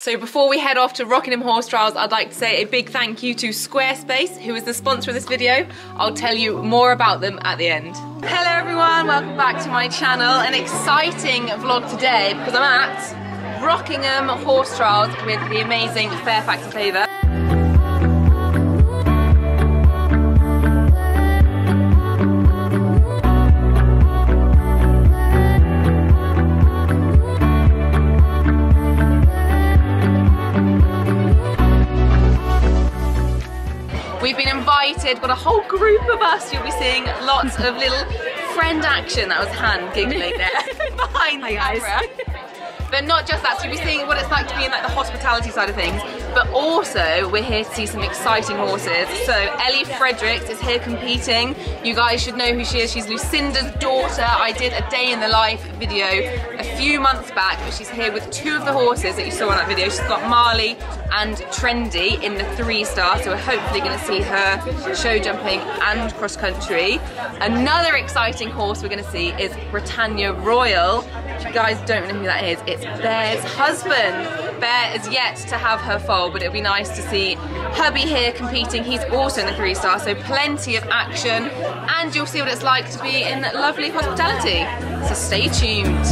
So before we head off to Rockingham Horse Trials, I'd like to say a big thank you to Squarespace, who is the sponsor of this video. I'll tell you more about them at the end. Hello everyone, welcome back to my channel. An exciting vlog today because I'm at Rockingham Horse Trials with the amazing Fairfax and Favour. We've been invited, got a whole group of us. You'll be seeing lots of little friend action. That was Han giggling there behind the camera. But not just that, so you'll be seeing what it's like to be in like the hospitality side of things, but also we're here to see some exciting horses. So Ellie Fredericks is here competing. You guys should know who she is. She's Lucinda's daughter. I did a day in the life video a few months back, but she's here with two of the horses that you saw in that video. She's got Marley and Trendy in the 3-star, so we're hopefully going to see her show jumping and cross country. Another exciting horse we're going to see is Britannia Royal. If you guys don't know who that is, it's Bear's husband. Bear is yet to have her foal, but it'll be nice to see hubby here competing. He's also in the 3-star, so plenty of action, and you'll see what it's like to be in lovely hospitality. So stay tuned.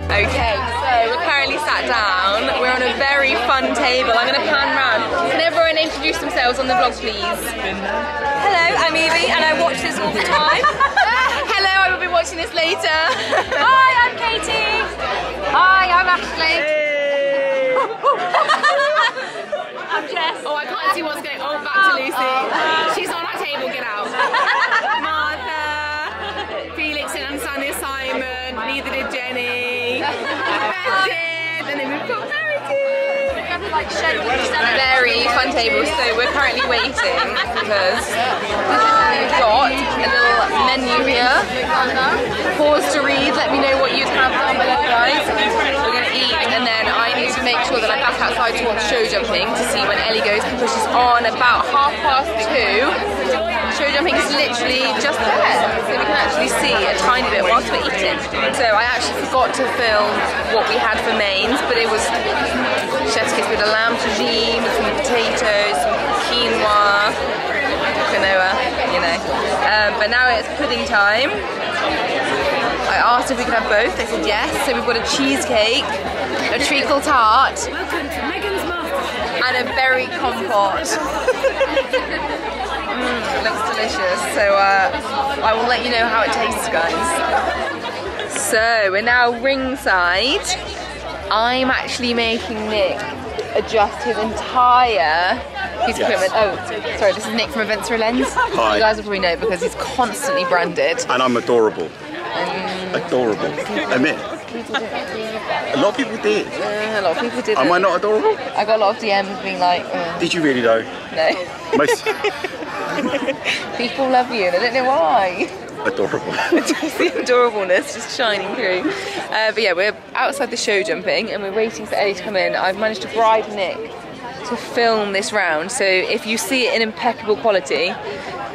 Okay, so we're currently sat down. We're on a very fun table. I'm going to pan round. Can everyone introduce themselves on the vlog, please? Hello, I'm Evie and I watch this all the time. Hello, I will be watching this later. Hi, I'm Katie. Hi, I'm Ashley. Hey. I'm Jess. Oh, I can't see what's going on. Back to Lucy. She's on our table, get out. Martha. Felix didn't understand the assignment, neither did Jenny. And then we've got Verity. Very fun table, so we're currently waiting because we've got a little menu here. Pause to read, let me know what you'd have down below, guys. We're going to eat and then I need to make sure that I pass outside to watch show jumping to see when Ellie goes because she's on about 2:30. Show jumping is literally just there, so we can actually see a tiny bit whilst we're eating. So I actually forgot to film what we had for mains, but it was chef's kiss with a lamb tagine, with some potatoes, some quinoa, quinoa, you know. But now it's pudding time. I asked if we could have both, they said yes. So we've got a cheesecake, a treacle tart, and a berry compote. It looks delicious, so I will let you know how it tastes, guys. So we're now ringside. I'm actually making Nick adjust his entire piece of equipment. Oh, sorry, this is Nick from Events Through Lens. Hi. You guys will probably know because he's constantly branded. And I'm adorable. Adorable. Admit. A lot of people did. A lot of people did. Am I not adorable? I got a lot of DMs being like, Did you really though? No. Most People love you and I don't know why. adorable. Just the adorableness just shining through. But yeah, we're outside the show jumping and we're waiting for Ellie to come in. I've managed to bribe Nick to film this round, so if you see it in impeccable quality,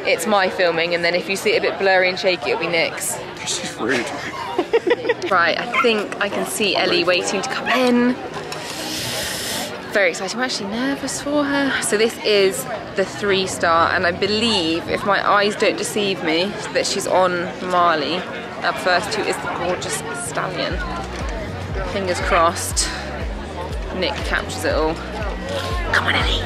it's my filming, and then if you see it a bit blurry and shaky, it'll be Nick's. She's rude. Right, I think I can see Ellie waiting to come in. Very exciting. I'm actually nervous for her. So this is the 3-star, and I believe, if my eyes don't deceive me, that she's on Marley. Up first, who is the gorgeous stallion. Fingers crossed Nick captures it all. Come on, Ellie.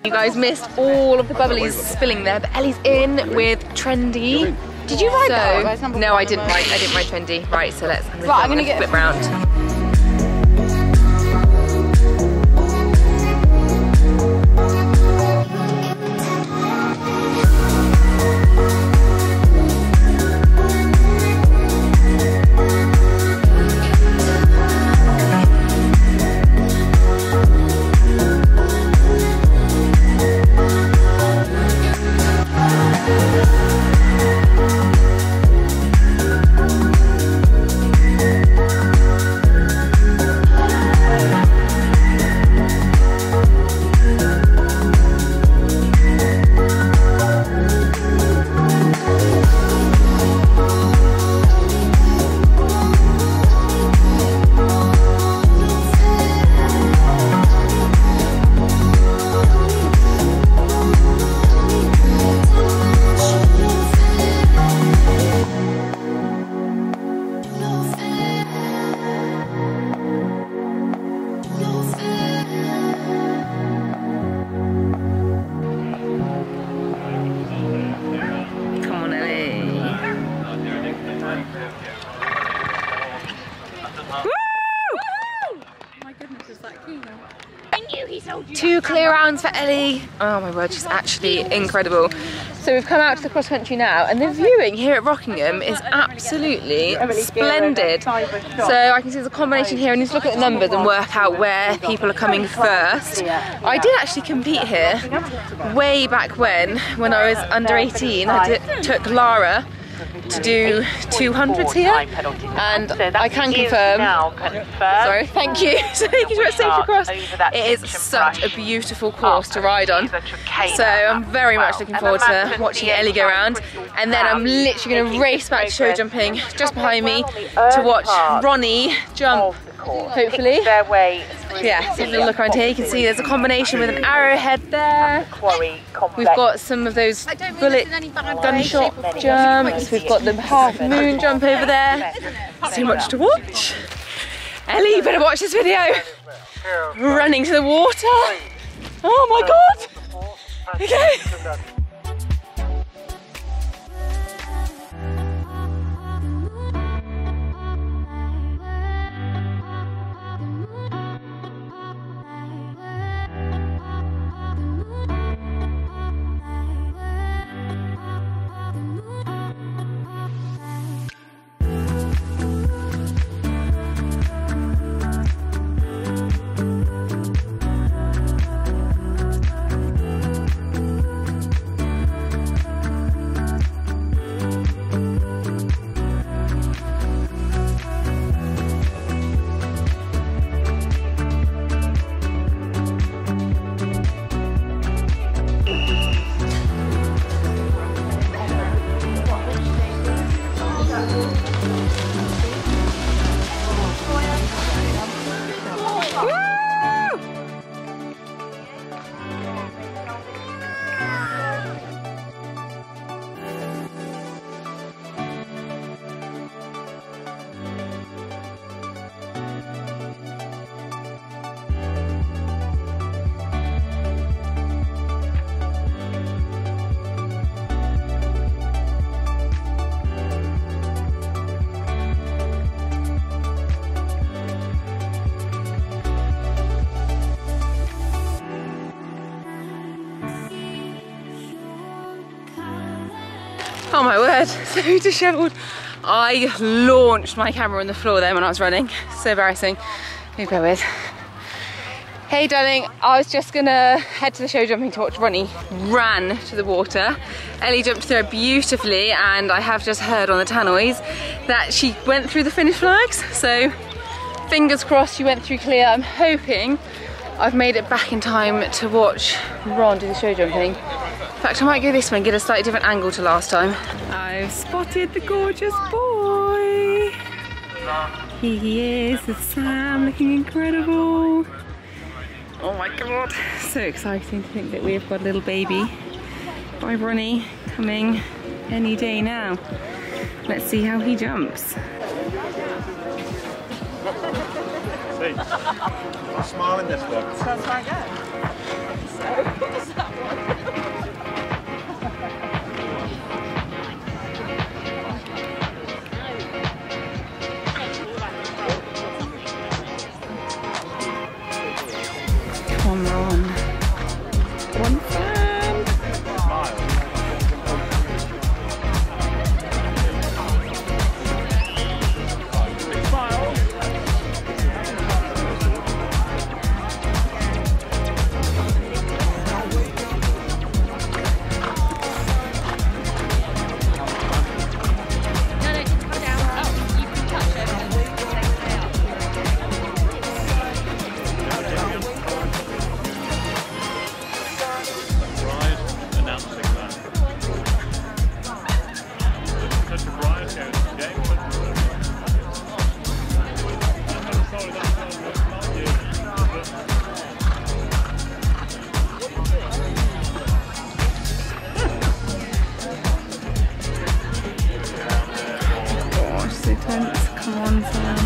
You guys missed all of the bubblies spilling there, but Ellie's in with Trendy. Did you ride that? No, I didn't ride Trendy. Right, so let's I'm gonna get flip round. Two clear rounds for Ellie. Oh my word, she's actually incredible. So we've come out to the cross country now, and the viewing here at Rockingham is absolutely splendid. So I can see there's a combination here, and just look at the numbers and work out where people are coming first. I did actually compete here way back when I was under 18. I took Lara to do 200s here, and I can confirm. Sorry, thank you. So thank you to Safe Across. It is such a beautiful course to ride on. So I'm very much looking forward to watching Ellie go around, and then I'm literally going to race back to show jumping just behind me to watch Ronnie jump. Hopefully. Yeah, so if you look around here, you can see there's a combination with an arrowhead there. We've got some of those bullet gunshot jumps. We've got the half moon jump over there. So much to watch. Ellie, you better watch this video. Running to the water. Oh my god. Okay. Oh my word, so dishevelled. I launched my camera on the floor then when I was running. So embarrassing. Maybe bear with. Hey darling, I was just gonna head to the show jumping to watch Ronnie ran to the water. Ellie jumped through it beautifully, and I have just heard on the tannoys that she went through the finish flags. So fingers crossed she went through clear. I'm hoping I've made it back in time to watch Ron do the show jumping. In fact, I might go this way and get a slightly different angle to last time. I've spotted the gorgeous boy. Here he is with Sam, looking incredible. Oh my god, so exciting to think that we've got a little baby by Ronnie coming any day now. Let's see how he jumps. See, I'm smiling this one. Sounds like that. performance. Come on, Sam.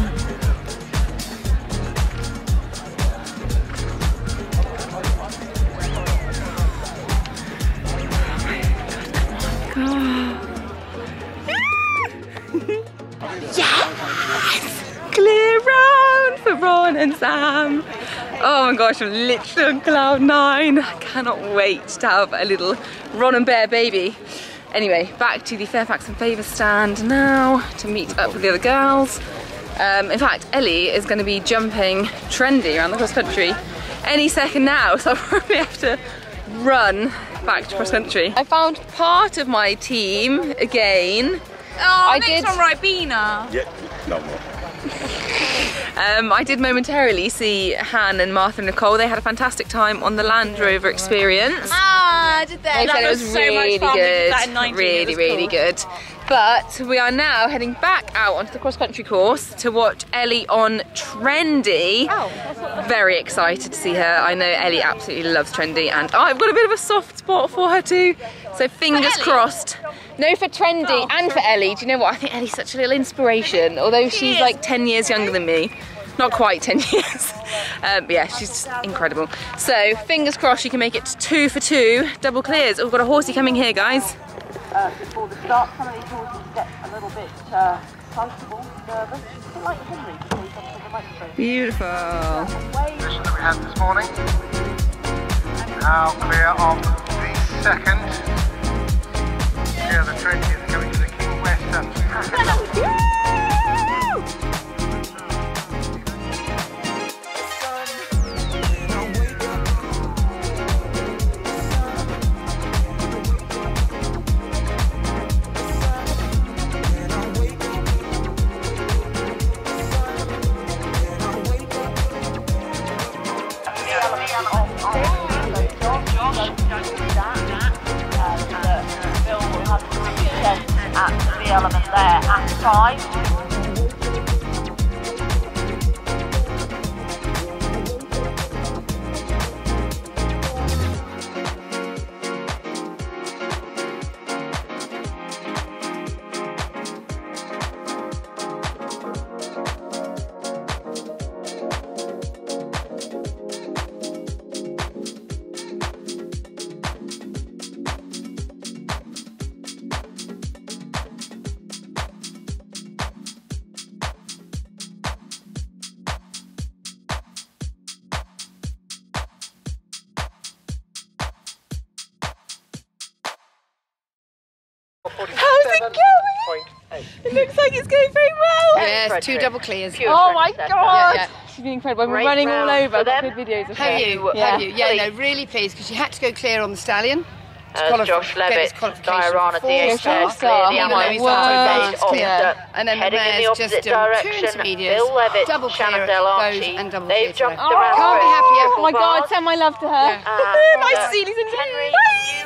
Yes! Clear round for Ron and Sam. Oh my gosh, I'm literally on cloud 9. I cannot wait to have a little Ron and Bear baby. Anyway, back to the Fairfax and Favour stand now to meet up with the other girls. In fact, Ellie is going to be jumping trendy around the cross country any second now, so I'll probably have to run back to cross country. I found part of my team again. Oh, next one, Ribena. Yeah, no more. I did momentarily see Han and Martha and Nicole. They had a fantastic time on the Land Rover experience. Ah, did they? They said it was really good, really good. But we are now heading back out onto the cross-country course to watch Ellie on Trendy. Very excited to see her. I know Ellie absolutely loves Trendy, and I've got a bit of a soft spot for her too. So fingers crossed. No, for Trendy and for Ellie. Do you know what? I think Ellie's such a little inspiration, although she's like 10 years younger than me. Not quite 10 years. But yeah, she's just incredible. So fingers crossed she can make it 2 for 2, double clears. Oh, we've got a horsey coming here, guys. Before the start, some of these horses get a little bit excitable, nervous, a bit like Henry before he comes to the microphone. Beautiful. Position that we had this morning. Now clear on the second. Here the trench is coming to the King West. At the element there at 5. How's it going? It looks like it's going very well. Yes, 2 double clears. Oh my god! Yeah. She's been incredible. We're running all over. I've got good videos of her. Have you? Have you? Yeah, no, really pleased because she had to go clear on the stallion. Josh Levitt, Diorana Diaz, and then the mare's just two intermediates, double clear, goes and double clear. Can't be happier. Oh my god, send my love to her. Nice to see you, Henry.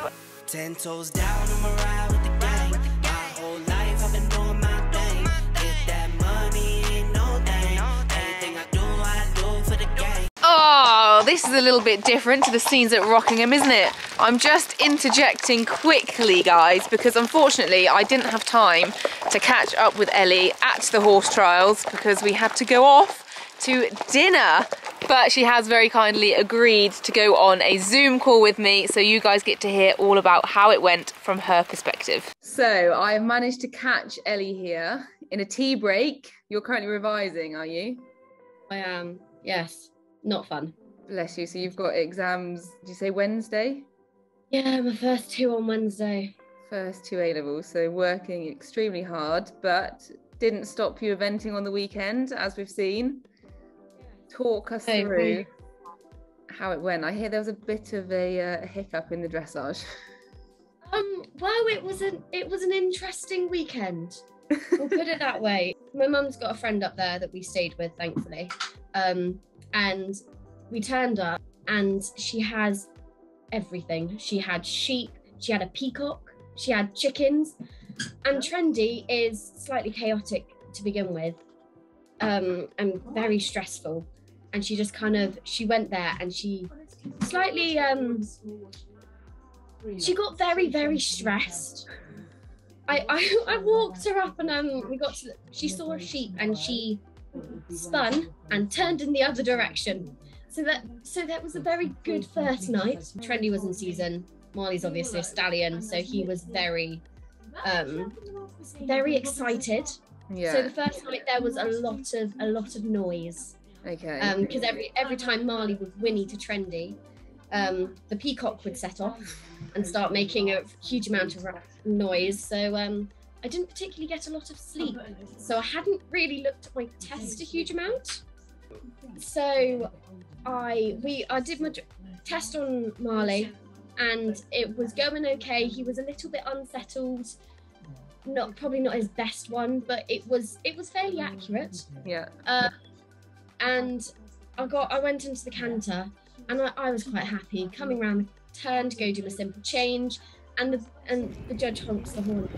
Bye. 10 toes down, I'm a ride with the gang. My whole life I've been doing my thing. Get that money, ain't no thing. Anything I do for the gang. Oh, this is a little bit different to the scenes at Rockingham, isn't it? I'm just interjecting quickly, guys, because unfortunately I didn't have time to catch up with Ellie at the horse trials because we had to go off to dinner. But she has very kindly agreed to go on a Zoom call with me, so you guys get to hear all about how it went from her perspective. So I've managed to catch Ellie here in a tea break. You're currently revising, are you? I am, yes. Not fun. Bless you. So you've got exams, did you say Wednesday? Yeah, my first 2 on Wednesday. First 2 A-levels, so working extremely hard, but didn't stop you eventing on the weekend, as we've seen. Talk us through how it went. I hear there was a bit of a hiccup in the dressage. Well, it was an interesting weekend. We'll put it that way. My mum's got a friend up there that we stayed with, thankfully. And we turned up and she has everything. She had sheep, she had a peacock, she had chickens, and Trendy is slightly chaotic to begin with, and very stressful. And she just she went there and she slightly, she got very, very stressed. I walked her up and she saw a sheep and she spun and turned in the other direction. So that was a very good first night. Trendy was in season. Marley's obviously a stallion, so he was very excited. Yeah. So the first night there was a lot of noise. Okay. Because every time Marley would whinny to Trendy, the peacock would set off and start making a huge amount of noise. So I didn't particularly get a lot of sleep. So I hadn't really looked at my test a huge amount. So I did my test on Marley, and it was going okay. He was a little bit unsettled, probably not his best one, but it was fairly accurate. Yeah. And I went into the canter, and I was quite happy. Coming round the turn to go do a simple change, and the judge honks the horn.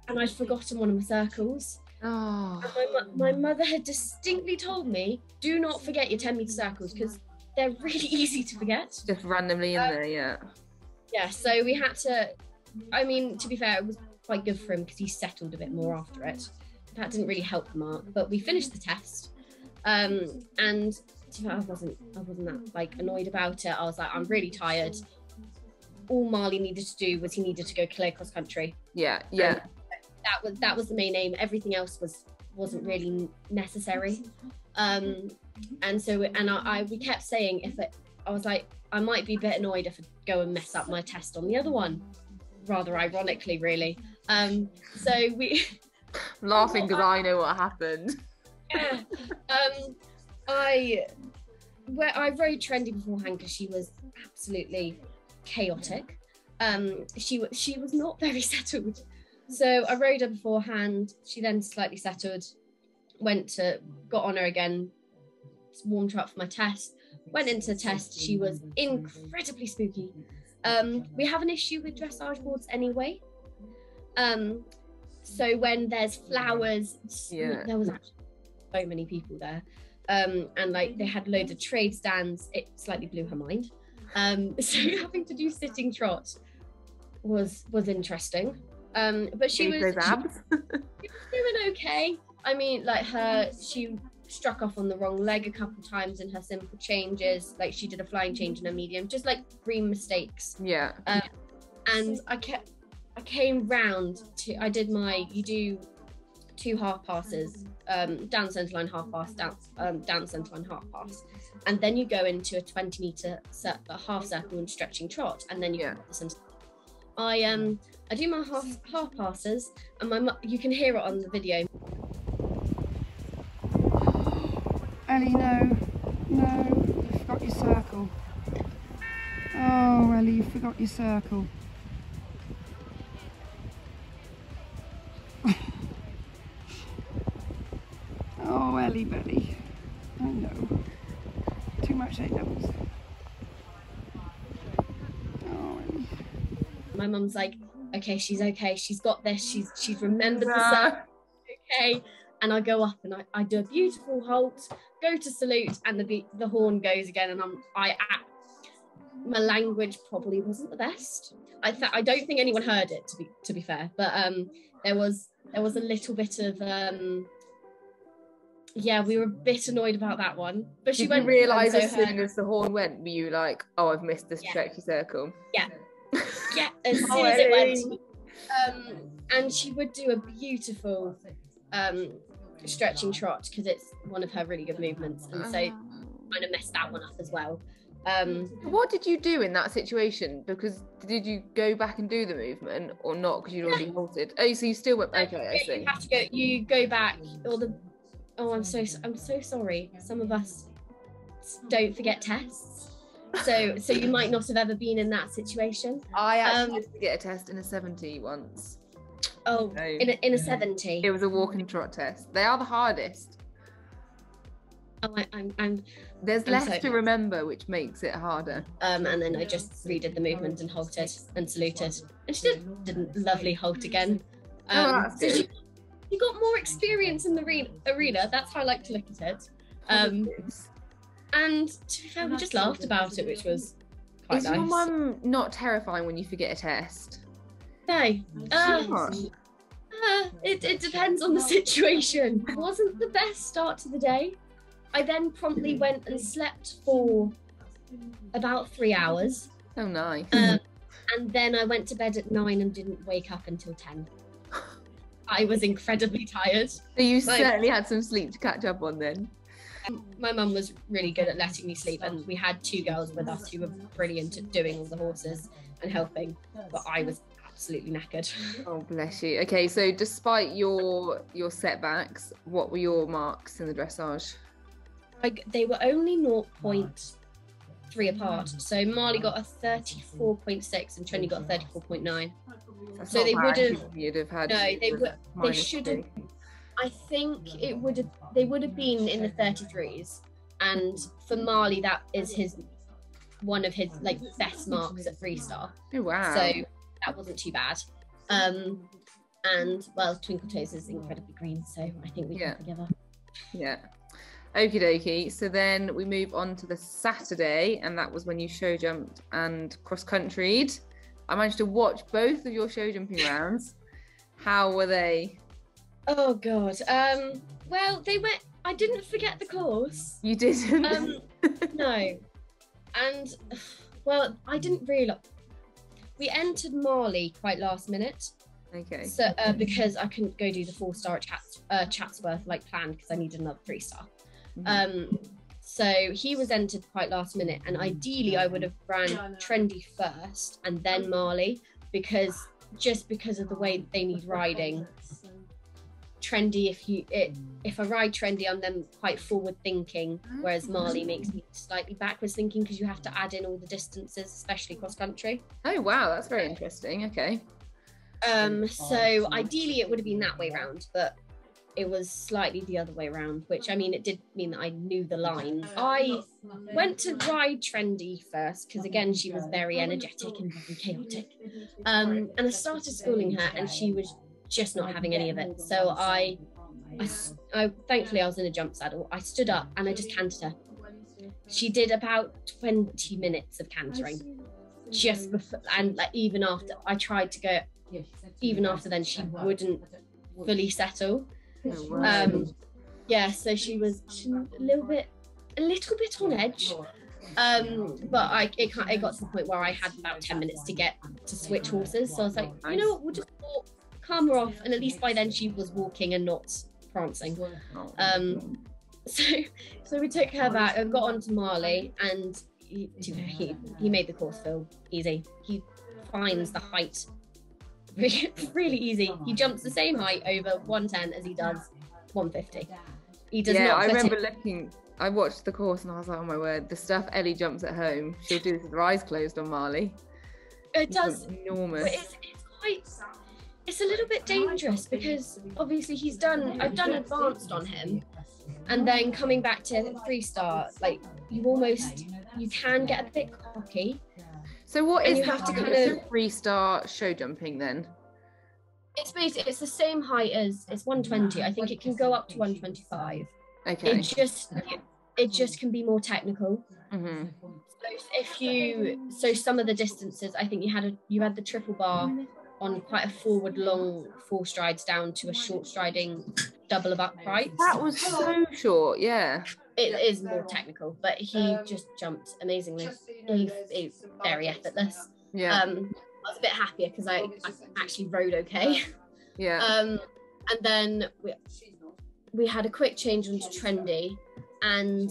And I'd forgotten one of my circles. Oh. And my mother had distinctly told me, do not forget your 10-metre circles, because they're really easy to forget. Just randomly in there, yeah. Yeah, so we had to, I mean, to be fair, it was quite good for him because he settled a bit more after it. That didn't really help the mark, but we finished the test. And to be fair, I wasn't that annoyed about it. I was like, I'm really tired. All Marley needed to do was he needed to go clear cross country. Yeah. That was the main aim. Everything else wasn't really necessary. And we kept saying I was like, I might be a bit annoyed if I go and mess up my test on the other one, rather ironically, really. So we I'm laughing because I know what happened. Yeah. I rode Trendy beforehand because she was absolutely chaotic. She was not very settled. So I rode her beforehand. She then slightly settled, got on her again, warmed her up for my test, went into the test. She was incredibly spooky. We have an issue with dressage boards anyway. So when there's flowers, there was actually so many people there. And they had loads of trade stands. It slightly blew her mind. So having to do sitting trot was interesting. But she was doing okay. I mean, she struck off on the wrong leg a couple of times in her simple changes. Like she did a flying change in her medium, just like green mistakes. Yeah. And I came round to, you do 2 half passes, down the centre line half pass, down the centre line half pass, and then you go into a 20-metre half circle and stretching trot, and then you come up the centre. I do my half passes, and you can hear it on the video. Ellie, no, you forgot your circle. Oh, Ellie, you forgot your circle. Oh, Ellie, Belly. I know. Too much A-levels. Oh, Ellie. My mum's like, okay, she's got this, she's remembered the circle, okay. And I go up and I do a beautiful halt, go to salute, and the horn goes again, and my language probably wasn't the best. I don't think anyone heard it, to be fair, but there was a little bit of we were a bit annoyed about that one. But she went. Realise as soon as the horn went, were you like, oh, I've missed this stretchy circle? Yeah. Yeah, as soon as it went. And she would do a beautiful stretching trot because it's one of her really good movements, and so kind of messed that one up as well. What did you do in that situation? Because did you go back and do the movement or not? Because you'd already halted. Oh, so you still went. Okay, I see. You have to go. You go back. I'm so sorry. Some of us don't forget tests. So you might not have ever been in that situation. I actually had to get a test in a 70 once. Oh, so in a 70. It was a walk and trot test. They are the hardest. There's less to remember, which makes it harder. And then I just redid the movement and halted and saluted. And she did a lovely halt again. That's so good. she got more experience in the arena. That's how I like to look at it. And to be fair, we just laughed about it, which was quite nice. Is your mum not terrifying when you forget a test? No. It depends on the situation. It wasn't the best start to the day. I then promptly went and slept for about 3 hours. Oh, nice. And then I went to bed at 9 and didn't wake up until 10. I was incredibly tired. So you certainly had some sleep to catch up on then. My mum was really good at letting me sleep, and we had 2 girls with us who were brilliant at doing all the horses and helping, but I was absolutely knackered. Oh, bless you. Okay, so despite your setbacks, what were your marks in the dressage? They were only 0.3 apart. So Marley got a 34.6 and Trendy got a 34.9. So they would have had. No, they should have. I think they would have been in the 33s, and for Marley that is one of his like best marks at freestyle. Oh wow! So that wasn't too bad. And well, Twinkle Toes is incredibly green, so I think we can forgive her. Yeah. Okie dokie. So then we move on to the Saturday, and that was when you show jumped and cross countryed. I managed to watch both of your show jumping rounds. How were they? Oh god. Well, they went. I didn't forget the course. You didn't? No. And well, I didn't realise. We entered Marley quite last minute. Okay. So because I couldn't go do the 4-star at Chatsworth like planned because I needed another 3-star. So he was entered quite last minute, and ideally I would have ran Trendy first and then Marley, because of the way they need riding. Trendy, if I ride Trendy, I'm then quite forward thinking, whereas Marley makes me slightly backwards thinking because you have to add in all the distances, especially cross country. Oh wow, that's very interesting. Okay. So ideally it would have been that way round, but it was slightly the other way around, which I mean, it did mean that I knew the line. I went to ride Trendy first because again, she was very energetic and very chaotic. And I started schooling her and she was just not having any of it. So I thankfully I was in a jump saddle. I stood up and I just cantered her. She did about 20 minutes of cantering just before, and like even after I tried to go, even after then she wouldn't fully settle. Yeah, so she was a little bit on edge. But it got to the point where I had about 10 minutes to get to switch horses. So I was like, you know what, we'll just calm her off, and at least by then she was walking and not prancing. So we took her back and got on to Marley, and he made the course feel easy. He finds the height really easy. He jumps the same height over 110 as he does 150. He does not. I remember looking. I watched the course and I was like, oh my word, the stuff Ellie jumps at home, she'll do this with her eyes closed on Marley. It does. Enormous. It's a little bit dangerous because obviously I've done advanced on him, and then coming back to 3-star, like you can get a bit cocky. So what is you have to kind of 3-star show jumping then? It's basically the same height as it's 120. I think it can go up to 125. Okay. It just can be more technical. Mm-hmm. So some of the distances, I think you had the triple bar on quite a forward long 4 strides down to a short striding double of uprights. That was so short, yeah. It is more technical, but he just jumped amazingly. He's very effortless. Yeah. I was a bit happier because I actually rode okay. Yeah. And then we had a quick change onto Trendy, and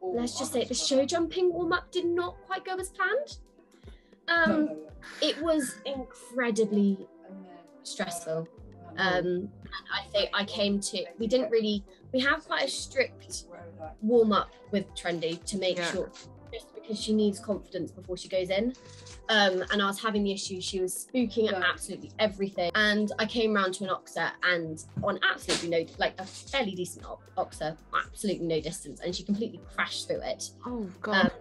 let's just say the show jumping warm up did not quite go as planned. It was incredibly stressful. And I think we have quite a strict warm up with Trendy to make sure, just because she needs confidence before she goes in. And I was having the issue, she was spooking at absolutely everything. And I came round to an oxer, and on absolutely no, like a fairly decent oxer, absolutely no distance, and she completely crashed through it. Oh God.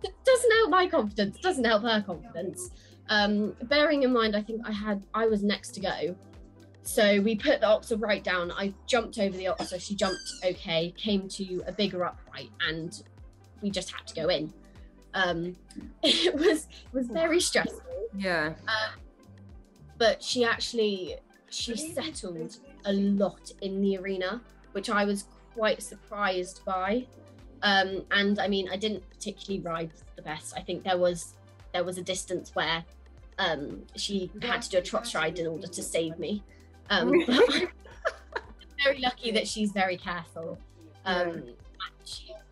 It doesn't help my confidence, doesn't help her confidence. Bearing in mind, I think I was next to go. So we put the oxer right down. I jumped over the oxer, she jumped okay, came to a bigger upright, and we just had to go in. It was very stressful. Yeah. But she settled a lot in the arena, which I was quite surprised by. And I mean, I didn't particularly ride the best. I think there was a distance where she had to do a trot stride in order to save me. But I'm very lucky that she's very careful.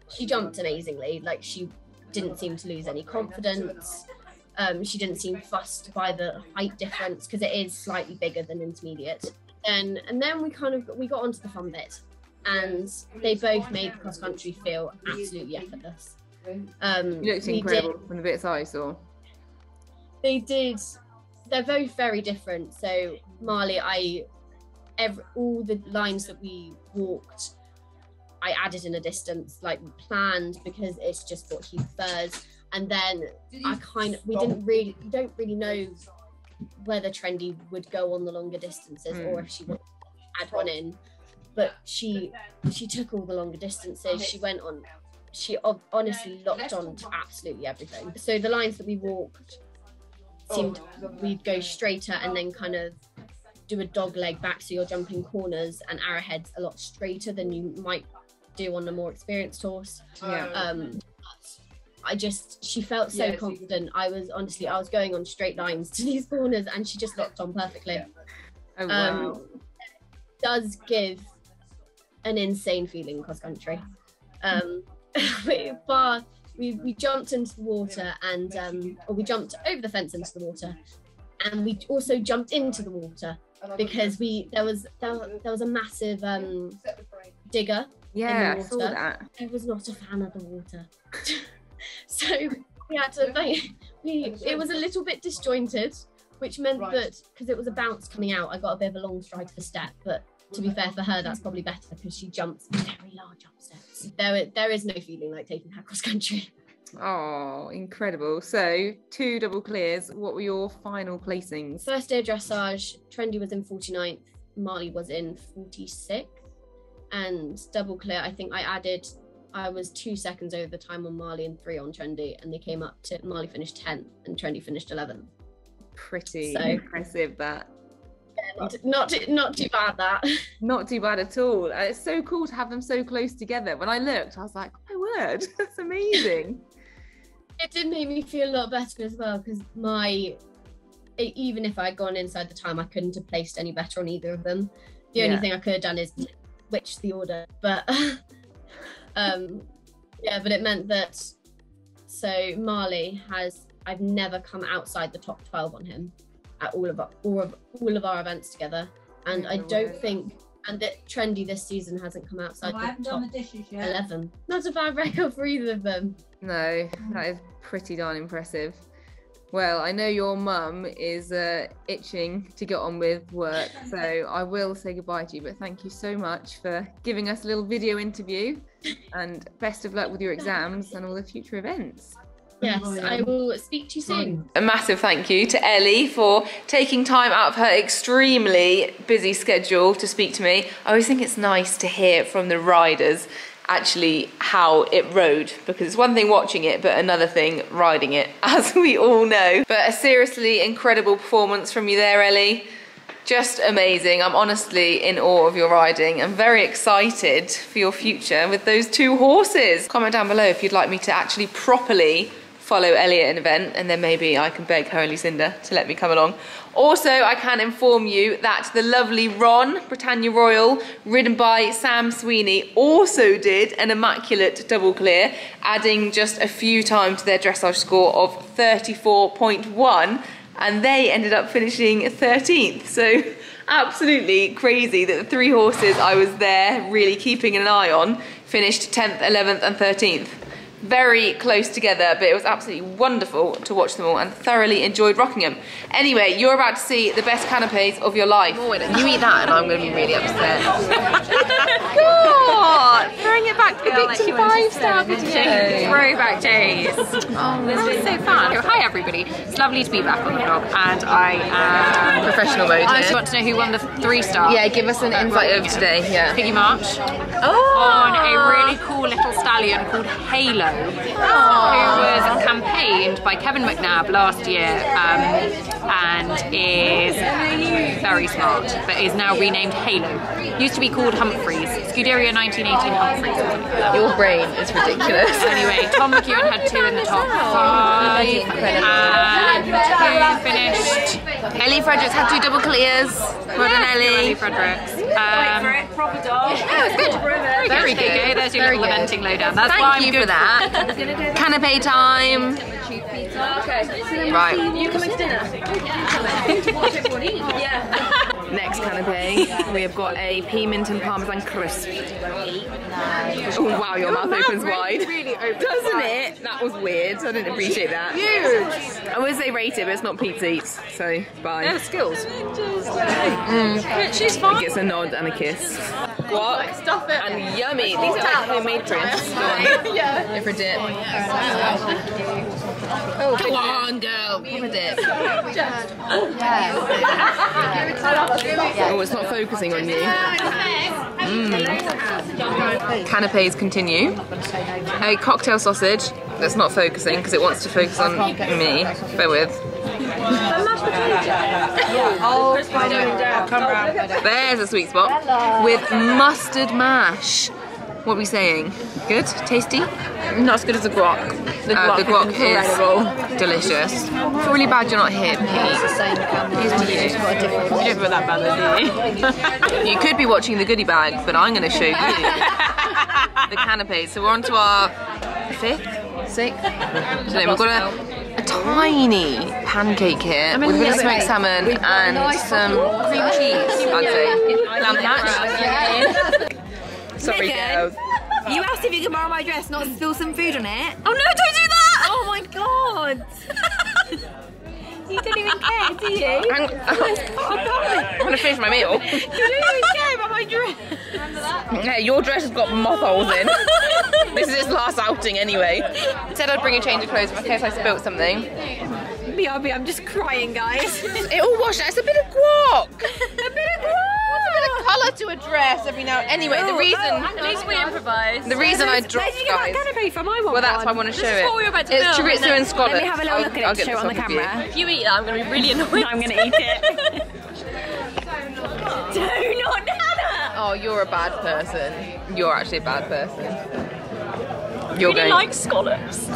She jumped amazingly. Like, she didn't seem to lose any confidence. She didn't seem fussed by the height difference, because it is slightly bigger than intermediate. And then we got onto the fun bit, and they both made cross country feel absolutely effortless. You looked incredible from the bits I saw. They did. They're both very different. So Marley, all the lines that we walked, I added in a distance, like planned, because it's just what he prefers. And then we don't really know whether Trendy would go on the longer distances or if she would add one in. But she took all the longer distances. She honestly locked on to absolutely everything. So the lines that we walked we'd go straighter and then kind of do a dog leg back, so you're jumping corners and arrowheads a lot straighter than you might do on a more experienced horse. She felt so confident. I was going on straight lines to these corners, and she just locked on perfectly. Oh wow. It does give an insane feeling cross country. We jumped into the water, and or we jumped over the fence into the water, and we also jumped into the water because there was a massive digger. Yeah, in the I saw water. that. I was not a fan of the water. So we had to it was a little bit disjointed, which meant that because it was a bounce coming out, I got a bit of a long stride for step. But to be fair for her, that's probably better, because she jumps very large up steps. There is no feeling like taking her cross country. Oh, incredible. So 2 double clears. What were your final placings? First day of dressage, Trendy was in 49th, Marley was in 46th. And double clear, I think I was 2 seconds over the time on Marley and 3 on Trendy, and they came up to, Marley finished 10th and Trendy finished 11th. Pretty impressive, that. Yeah, not too bad, that. Not too bad at all. It's so cool to have them so close together. When I looked, I was like, oh my word, that's amazing. It did make me feel a lot better as well, because even if I'd gone inside the time, I couldn't have placed any better on either of them. The only thing I could have done is switch the order, but but it meant that, so Marley I've never come outside the top 12 on him at all of our events together, and I don't think, and that Trendy this season hasn't come outside the top 11. Not a bad record for either of them. No, that is pretty darn impressive. Well, I know your mum is itching to get on with work, so I will say goodbye to you, but thank you so much for giving us a little video interview, and best of luck with your exams and all the future events. Yes, I will speak to you soon. A massive thank you to Ellie for taking time out of her extremely busy schedule to speak to me. I always think it's nice to hear from the riders actually how it rode, because it's one thing watching it but another thing riding it, as we all know. But a seriously incredible performance from you there, Ellie. Just amazing. I'm honestly in awe of your riding. I'm very excited for your future with those 2 horses. Comment down below if you'd like me to actually properly follow Ellie at an event, and then maybe I can beg her and Lucinda to let me come along. Also, I can inform you that the lovely Ron, Britannia Royal, ridden by Sam Sweeney, also did an immaculate double clear, adding just a few times to their dressage score of 34.1, and they ended up finishing 13th. So absolutely crazy that the 3 horses I was there really keeping an eye on finished 10th, 11th and 13th. very close together, but it was absolutely wonderful to watch them all and thoroughly enjoyed Rockingham. Anyway, you're about to see the best canapes of your life. You eat that and I'm going to be really upset. God, throwing it back to the big 5-star video. Throwback days. Oh, this was so fun. Hi everybody, it's lovely to be back on the vlog, and I am Professional mode. I just want to know who won the 3-star. Yeah, give us an invite over today. Yeah. Piggy March. Oh. On a really cool little stallion called Halo, who was campaigned by Kevin McNabb last year, and is very smart, but is now renamed Halo. Used to be called Humphreys, Scuderia 1918 Humphreys. Your brain is ridiculous. Anyway, Tom McEwen had 2 in the top 5, and 2 finished. Ellie Fredericks had 2 double clears. Well done, Ellie. Fredericks. Proper dog. Yeah, it was good. Very good. Okay, there's your little eventing lowdown. That's why Thank you for that. Canapé time. Right. You coming to dinner? Watch everyone eat. Yeah. Next canapé, we have got a pea mint and parmesan crisp. Oh wow, your mouth opens wide. Really open. Doesn't it? That was weird. I didn't appreciate that. Huge. I would say rate it, but it's not Pete's Eats, so bye. No skills. She's fine. He gets a nod and a kiss. Guac. Stuff it. And yummy. These are like homemade crisps. Yeah. Go for a dip. Oh, come on, girl. Give a dip. Oh, it's not focusing on you. Canapés continue. A cocktail sausage that's not focusing because it wants to focus on me. Bear with. There's a sweet spot with mustard mash. What are we saying? Good? Tasty? Not as good as the guac. The guac is delicious. It's really bad you're not here, Pete. Here's to you. You don't feel that bad, do you? You could be watching the goodie bag, but I'm going to show you the canapes. So we're on to our 5th? 6th? So we've got a tiny pancake here with a bit of smoked salmon and some cream cheese, I'd say. Lamb patch. Sorry, girls. You asked if you could borrow my dress, not spill some food on it. Oh no, don't do that! Oh my god! You don't even care, do you? I'm gonna finish my meal. You don't even care about my dress. Remember that? Yeah, your dress has got moth holes in. This is its last outing anyway. Said I'd bring a change of clothes in case I spilt something. BRB, I'm just crying, guys. It all washed out. It's a bit of guac. A bit of guac. What's a bit of colour to a dress every now? Anyway, the reason. At least we improvised. The reason I dropped, Where did you get that canapé from? I want well, that's why I want to show it. What we were about to It's film, chorizo and scallops. Let me have a little look at it to show it on the camera. If you eat that, I'm going to be really annoyed. I'm going to eat it. Do not do that! Oh, you're a bad person. You're actually a bad person. You're really going. like scallops.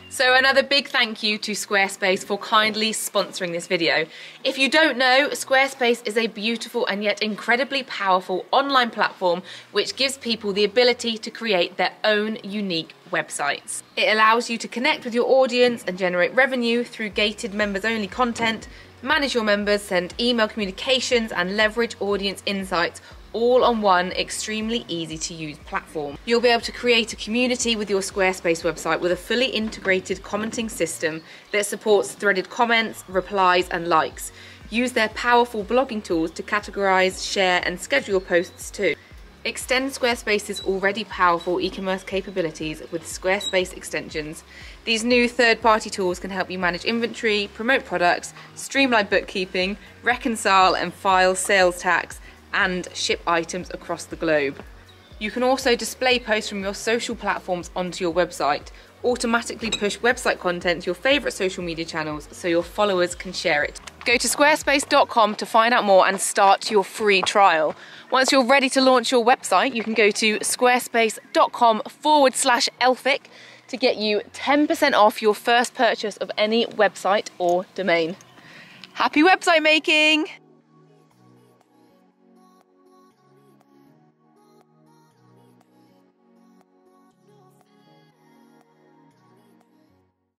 So another big thank you to Squarespace for kindly sponsoring this video. If you don't know, Squarespace is a beautiful and yet incredibly powerful online platform which gives people the ability to create their own unique websites. It allows you to connect with your audience and generate revenue through gated members-only content, manage your members, send email communications and leverage audience insights all on one extremely easy to use platform. You'll be able to create a community with your Squarespace website with a fully integrated commenting system that supports threaded comments, replies and likes. Use their powerful blogging tools to categorize, share and schedule posts too. Extend Squarespace's already powerful e-commerce capabilities with Squarespace extensions. These new third-party tools can help you manage inventory, promote products, streamline bookkeeping, reconcile and file sales tax, and ship items across the globe. You can also display posts from your social platforms onto your website, automatically push website content to your favourite social media channels so your followers can share it. Go to squarespace.com to find out more and start your free trial. Once you're ready to launch your website, you can go to squarespace.com/Elphick to get you 10% off your first purchase of any website or domain. Happy website making!